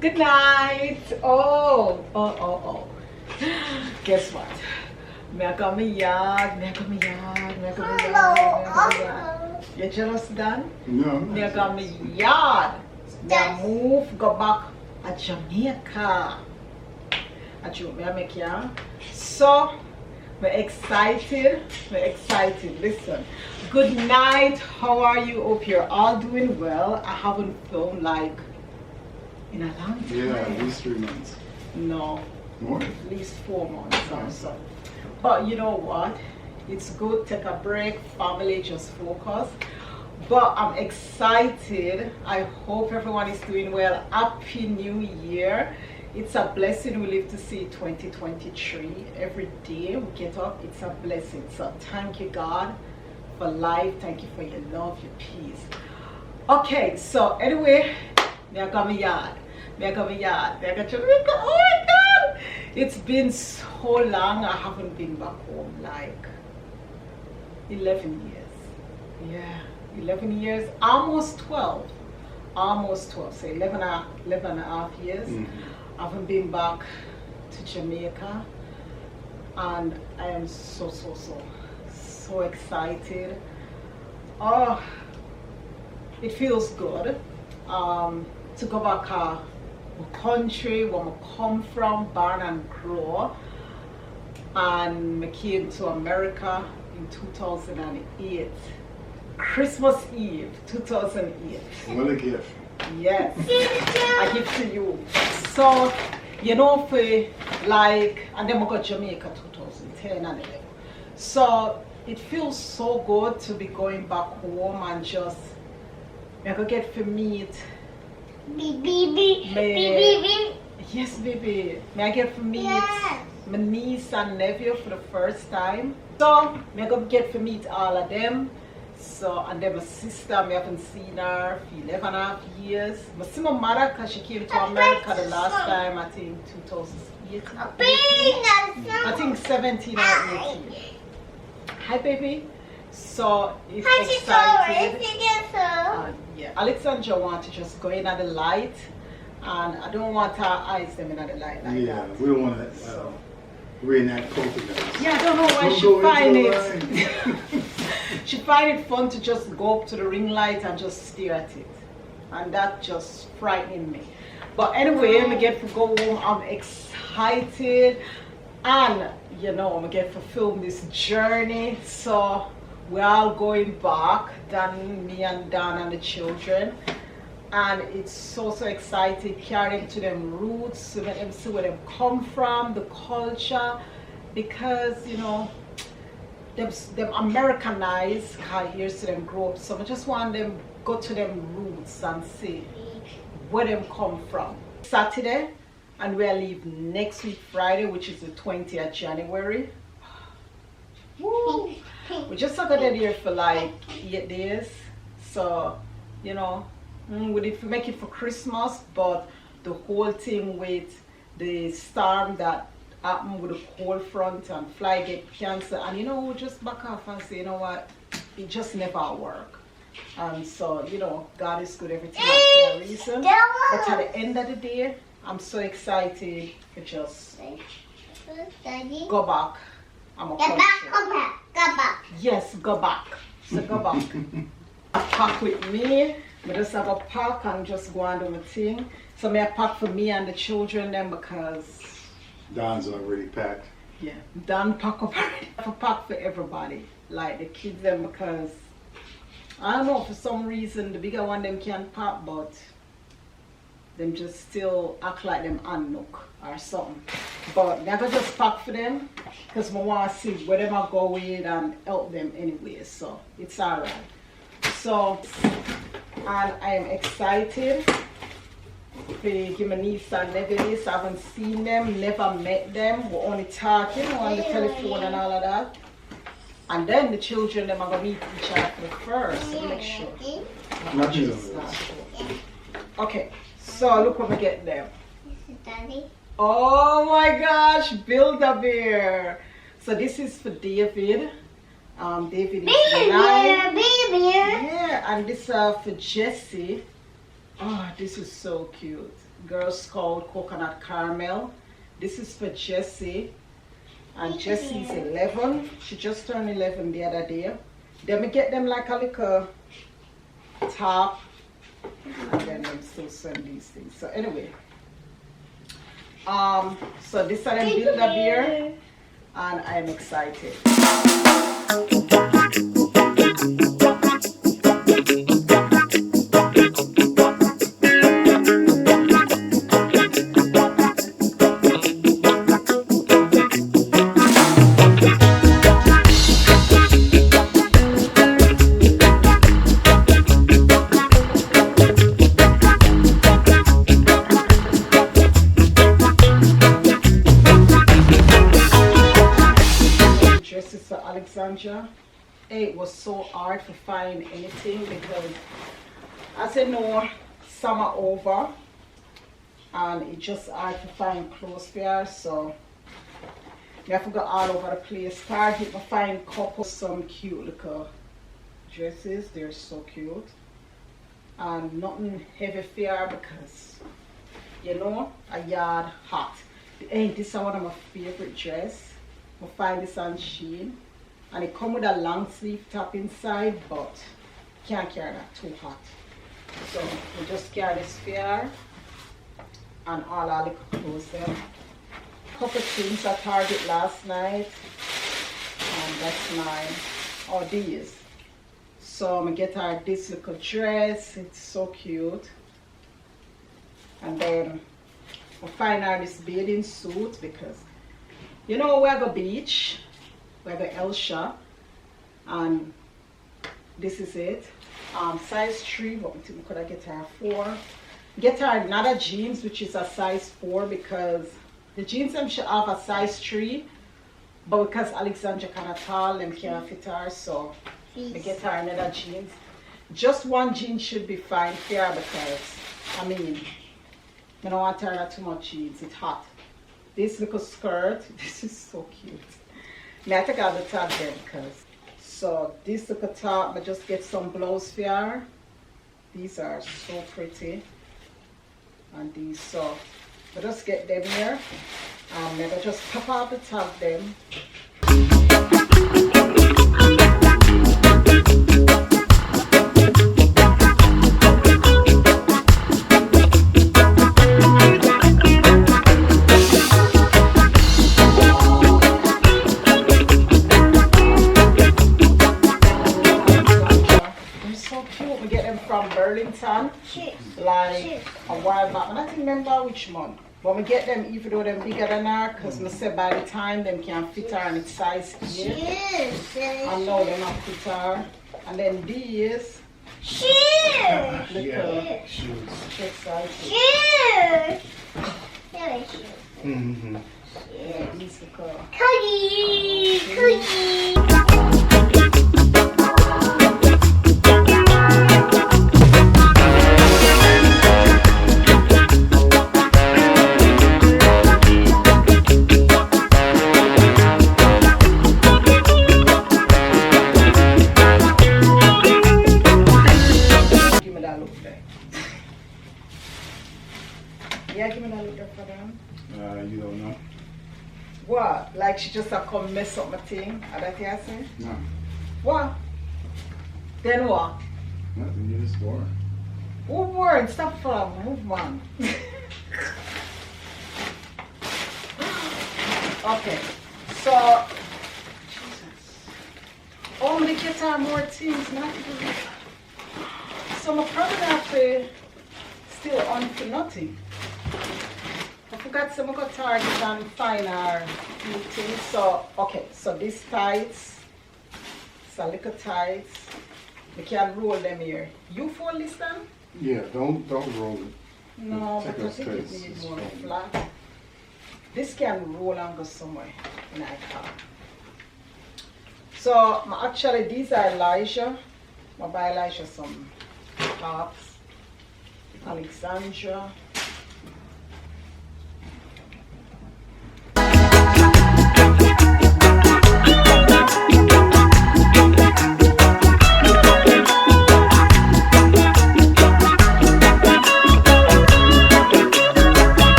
Good night. Oh. Guess what? Me got me yard. You just done? No. Me got me yard. Me move, go back at Jamaica. At Jamaica. So, we're excited. Listen. Good night. How are you? Hope you're all doing well. I haven't filmed like in a long time. Yeah, at least 3 months. No. More? At least 4 months or so. But you know what? It's good. Take a break. Family, just focus. But I'm excited. I hope everyone is doing well. Happy New Year. It's a blessing we live to see 2023. Every day we get up, it's a blessing. So thank you, God, for life. Thank you for your love, your peace. Okay, so anyway, me I got my yard. Oh my God! It's been so long. I haven't been back home, like 11 years. Yeah, 11 years, almost 12. So 11 and a half years. I haven't been back to Jamaica, and I am so excited. Oh, it feels good to go back to a country where I come from, born and grow. And I came to America in 2008, Christmas Eve 2008. What a gift. Yes, I give to you. So, you know, for like, and then we got Jamaica 2010 and 11. So, it feels so good to be going back home and just, I could get to meet. Baby. Yes, baby. May I get to meet my niece and nephew for the first time. So, I could get to meet all of them. So, and then my sister, I haven't seen her for 11 and a half years. I see my mother because she came to America the last time, I think 2008. I think 17 or 18. Hi, baby. So, it's exciting. Yeah, Alexandra wants to just go in at the light, and I don't want her eyes them in at the light like Yeah, that. we don't want to reenact poltergeist. Yeah, I don't know why she find it. She find it fun to just go up to the ring light and just stare at it, and that just frightening me. But anyway, I get to go home. I'm excited, and you know, I'm get to film this journey. So we're all going back, me and Dan and the children, and it's so exciting. Carry them to them roots, so let them see where they come from, the culture, because you know, them Americanized, how years to them grow up. So I just want them go to them roots and see where them come from. Saturday, and we'll leave next week Friday, which is the 20th January. Woo! We just stuck there here for like 8 days. So, you know, we did make it for Christmas, but the whole thing with the storm that happened with the cold front and flight get canceled, and you know, we just back off and say, you know what, it just never work. And so, you know, God is good, everything has a reason. But at the end of the day, I'm so excited to just go back. I'm a Go back. Yes, go back. So go back. Pack with me. I just have a pack and just go and do my thing. So I pack for me and the children then, because Don's already packed. yeah, done pack up already. I have a pack for everybody, like the kids them, because I don't know, for some reason the bigger one them can't pack, but them just still act like them unlook or something. But I gotta just pack for them, because I want to see where them are going and help them anyway, so it's alright. So, and I am excited to give my niece and nephew this. I haven't seen them, never met them. We're only talking on the telephone and all of that. And then the children, them are going to meet each other first, so make sure. Nothing's on the list. Okay, so look what we get them. Daddy. Oh my gosh, Build-A-Bear. So this is for David. David is 9. Baby. Yeah, and this for Jessie. Oh, this is so cute. Girl Scout coconut caramel. This is for Jessie. And Jessie's 11. She just turned 11 the other day. Then we get them like a little top. And then them still send these things. So anyway. So this are them build a beer. And I'm excited. It was so hard to find anything because as you know, summer over and it's just hard to find clothes for her, so I have to go all over the place. Target, I find couple some cute little dresses. They're so cute and nothing heavy for her because you know a yard hot. Hey, this is one of my favorite dress. I find this on Shein. And it comes with a long sleeve top inside, but can't carry that too hot. So we just carry this fair and all our little clothes there. Couple things at Target last night, and that's mine. Oh, these. So I'm gonna get her this little dress. It's so cute. And then we'll find her this bathing suit because you know we're the beach. By the Elsha, and this is it. Size 3, but could I get her 4? Get her another jeans, which is a size 4 because the jeans them should have a size 3, but because Alexandra kind of tall, them can't fit her, so we get her another jeans. Just one jeans should be fine for her because I mean, I don't want her too much jeans. It's hot. This little skirt, this is so cute. I take out the top then because so this little top I just get some blouse for her. These are so pretty and these so I just get them here and maybe just pop out the top them. Like a while back, and I don't remember which month. But we get them even though they're bigger than her, because I said by the time them can fit her and it's size 8. I know they're not fit her. And then these Shoes! Yeah, shoes. Shoes! There is shoes. Mm-hmm. Yeah, these little Cookie! Cookie! You don't know? What? Like she just have come mess up my thing? Are that what you're saying? No. What? Then what? Nothing, you just boring. Who boring? Stop from. Move on. Okay. So Jesus. Oh, I'm gonna get her more things, not even. So my probably have to still on for nothing. I forgot some go Target and find our few things. So okay, so these tights, it's a little tights. We can roll them here. You fold this down? Yeah, don't roll it. No, Take but I those think it tights, needs it's more fine. flat. This can roll and go somewhere in our car. So actually these are Elijah. I buy Elijah some tops. Alexandra.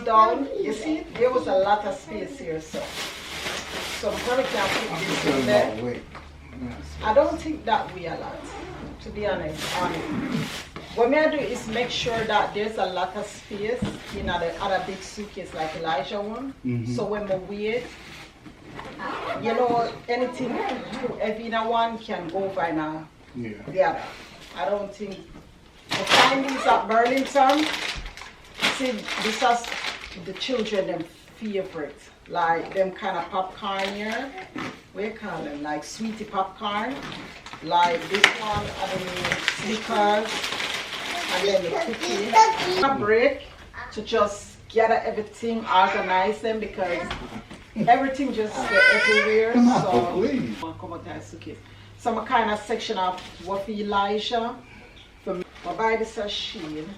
down. You see, there was a lot of space here, so I probably can't put this in there. Wait. I don't think that we a lot, to be honest. What I do is make sure that there's a lot of space in the other big suitcase like Elijah one. So when we wear it, you know, anything too heavy in one can go by now. The other. I don't think. We find these at Burlington. See, this is the children them favorite. Like them kind of popcorn here. What do you call them? Like sweetie popcorn. Like this one, I don't know, Snickers. And then the cookie. A break to just gather everything, organize them because everything just get everywhere. Come on, so please. come out that suitcase. Some kind of section of what for Elijah. For me, I buy this a sheen.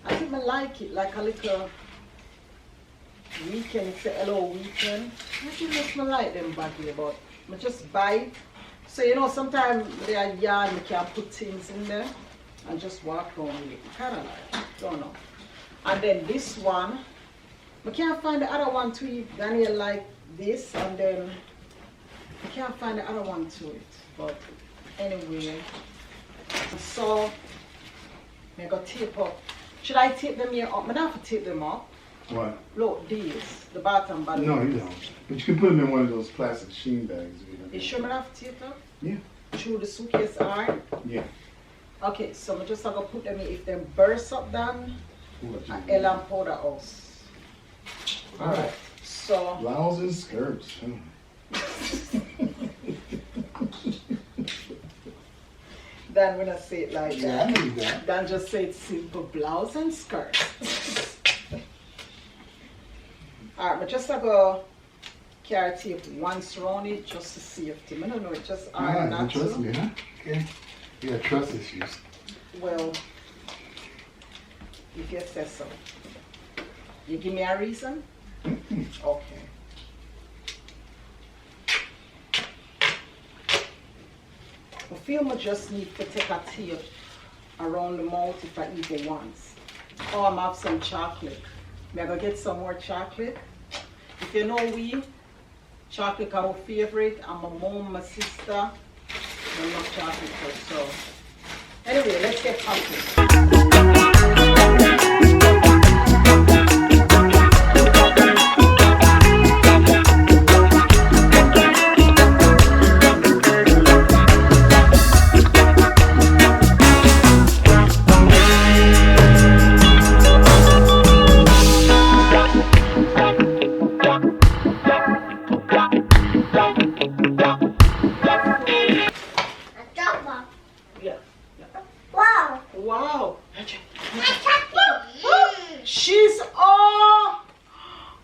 I think I like it, like a little weekend. It's a hello weekend. I think that's I like them back here, but I just buy it. So you know, sometimes they are yarn, you can put things in there and just walk around with it. Kind of like, don't know. And then this one, I can't find the other one to it. Daniel like this, and then I can't find the other one to it. But anyway, so I got tape up. Should I tape them here up? I don't have to tape them up. What? Look, these, the bottom bottom. No, you don't. But you can put them in one of those plastic sheen bags. You sure I have to tape them? Yeah. Through the suitcase arm? Yeah. Okay, so I'm just gonna put them in. If them burst up down, Ellen powder house. Alright, so. Blouse and skirts. Then when I say it like Yeah, I that, need that. then just say it's simple blouse and skirt. Alright, but just go carry tape once around it just to safety. I don't know, it just hard not trust to. me, huh? Okay. You got trust issues. Well, if you say so. You give me a reason? Okay. I feel I just need to take a tape around the mouth if I eat it once. Oh, I'm have some chocolate. May I go get some more chocolate? If you know we, chocolate is our favorite. And my mom, my sister, they love chocolate too. So, anyway, let's get coffee. Wow. She's all.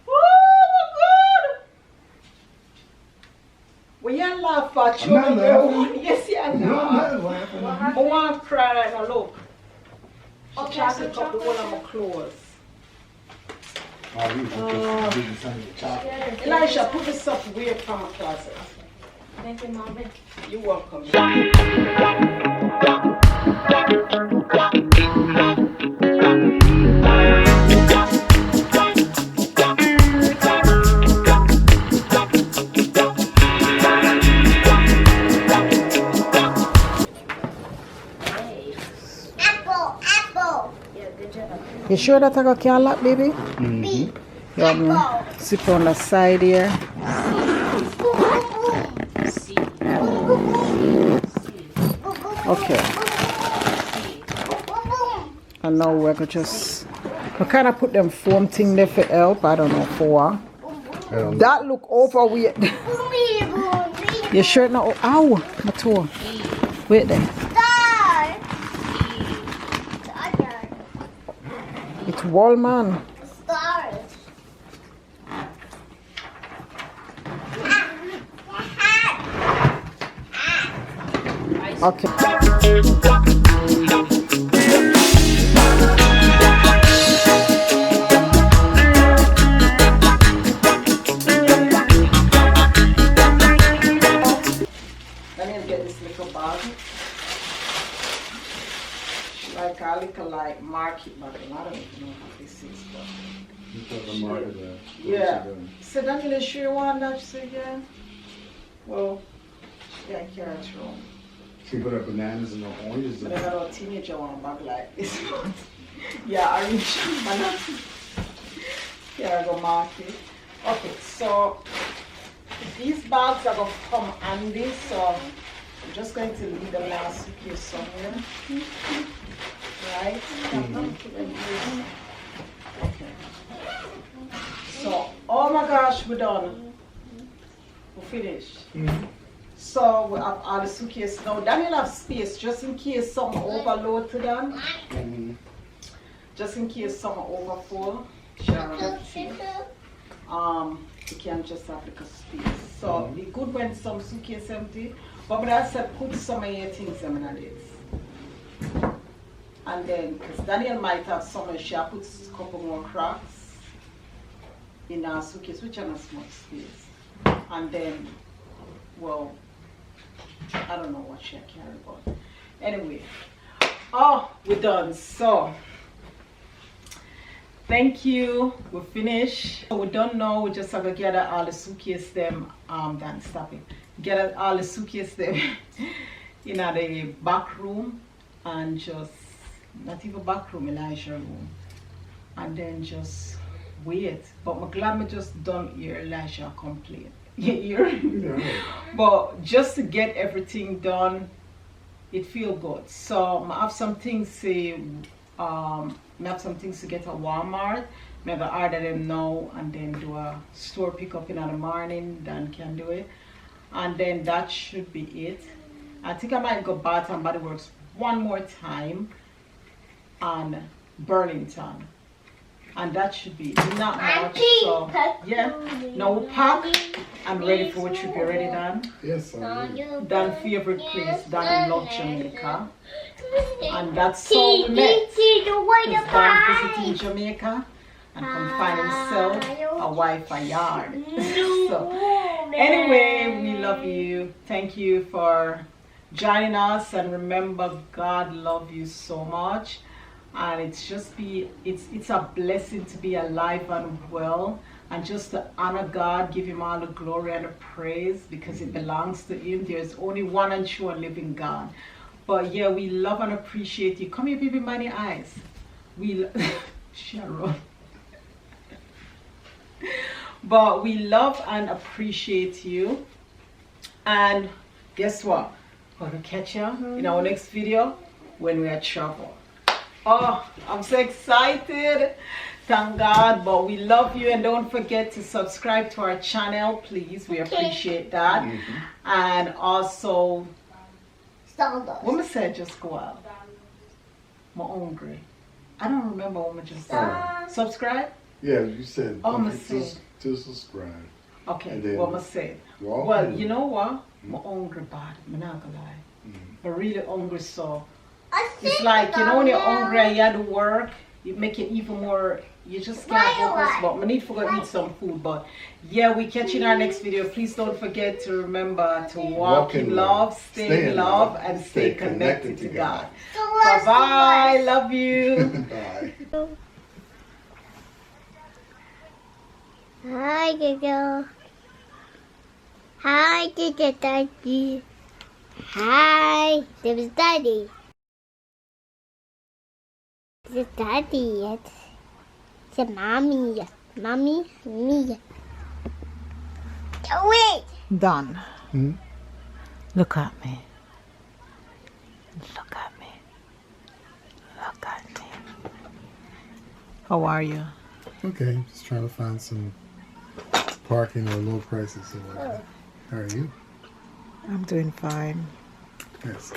Oh, good. When you laugh at you, I'm not laughing. yes, you are. No, I'm not laughing. I want to cry right now. Look. She chocolate up the one of my clothes. Oh, we were just some of your chocolate. Elisha, put this stuff away from my closet. Thank you, Mommy. You're welcome. Apple. Yeah, good job. You sure that I got can lock, baby? B. Yeah, man. Sit on the side here. Okay. And now we're gonna just kind of put them foam thing there for help. I don't know for what. That look overweight. You sure now? Ow, my toe. Wait there. It's wall, man. Okay. Let me get this little bag. Like a little like market bag. I don't even know what this is, but Because I'm already there. Yeah. So Daniel, is sure you want that? She said, yeah. Well, yeah, carrots wrong. She put up bananas and no oranges. But I got a teenager one back like this. Yeah, orange banana. Here I go mark it. Okay, so these bags are going to come handy, so I'm just going to leave the last suitcase somewhere. Right? Okay. So, oh my gosh, we're done. We're finished. So we have all the suitcases now. Daniel have space just in case something overload to them. Just in case something overfull. You can just have like a space. So be good when some suitcase empty. But I said put some of your things in this. And then, because Daniel might have some, she puts a couple more cracks in our suitcase, which are not much space. And then, well, I don't know what she carry, but anyway. Oh, we're done. So, thank you. We're finished. We're done now. We just have to gather all the suitcase them. Dan, stop it. Gather all the suitcase them in the back room and just not even back room, Elijah room, and then just wait. But I'm glad we just done here. Elijah complain. Yeah. But just to get everything done, it feel good. So I have some things to I have some things to get at Walmart. Maybe order them now and then do a store pickup in the morning. Dan can do it, and then that should be it. I think I might go Bath and Body Works one more time on Burlington, and that should be not much. So yeah, now we pack. I'm ready for what trip. You ready, Dan? Yes, I'm ready. Dan's favorite place. Dan loves Jamaica, and that's so we met. Because Dan visiting Jamaica and come find himself a wife a yard. So anyway, we love you. Thank you for joining us, and remember, God loves you so much. And it's a blessing to be alive and well, and just to honor God, give him all the glory and the praise, because it belongs to him. There's only one and true and living God. But yeah, we love and appreciate you. Come here, baby, by the eyes. We Sharon. But we love and appreciate you. And guess what? We're gonna catch you in our next video when we are travel. Oh, I'm so excited. Thank God. But we love you, and don't forget to subscribe to our channel, please. We appreciate that. And also, when I said just go out, I'm hungry. I don't remember what I just said. Subscribe? Yeah, you said to subscribe. Okay, what am I saying? Well, you know what? I'm hungry bad. I'm not gonna lie. I'm really hungry, so it's like, you know, when you're hungry and you have to work, you make it even more, you just can't focus. But I need to go eat some food. But yeah, we catch you in our next video. Please don't forget to remember to walk in love, stay in love, and stay connected to God. Bye-bye. Love you. Bye. Hi, Giggle. Hi, Giggle Daddy. Hi, there's Daddy. It's Daddy yet. It's Mommy yet. Mommy, me yet. Wait! Done. Look at me. Look at me. Look at me. How are you? Okay, just trying to find some parking or low prices or whatever. How are you? I'm doing fine. Yes.